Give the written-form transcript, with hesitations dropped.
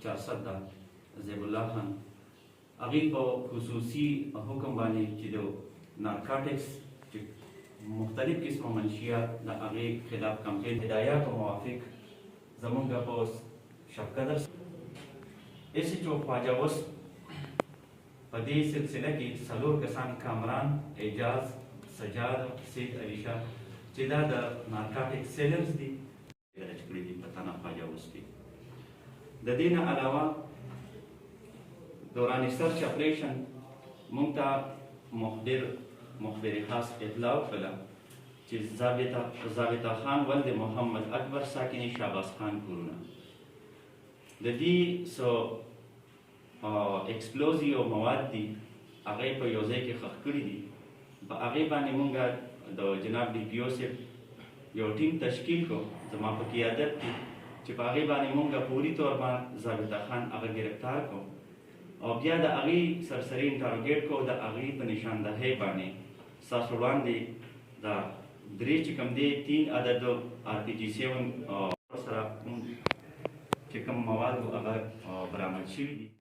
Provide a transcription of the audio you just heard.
Charsadda Zabita Khan هغې په خصوصي حکم باندې چې د نارکاټکس چې مختلف قسمه منشیات د هغې خلاف کمپین هدایاتو موافق زمونږ په شبقدر ایس ایچ او خواجاوس په دې سلسله کې څلور کسان کامران اعجاز سجاد سید علي شاه چې دا د نارکاټک سیلرز دي درج کړي دي په تانا خواجاوس کې د دې نه علاوه دوران سرچ اپریشن مونږ ته مخبر خاص اطلاع وکړه چې زابطه خان ولد محمد اکبر ساکني شهباز خان کورونه د دې څو ایکسپلوزیو مواد دي هغه په یو ځای کې ښخ کړي دي په هغې باندې مونږ د جناب ډي پي او صاحب یو ټیم تشکیل کړو زما په قیادت کې چې په هغې باندې مونږ فوري طور باندې زابطه خان هغه ګرفتار کړو او بیا د هغې سرسري انټاروګیټ کړو د هغې په نشاندهۍ باندې ستاسو وړاندې دا درې چې کوم دی 3 عدد RPG-7 سره چې کوم مواد هغه برآمد شوي دي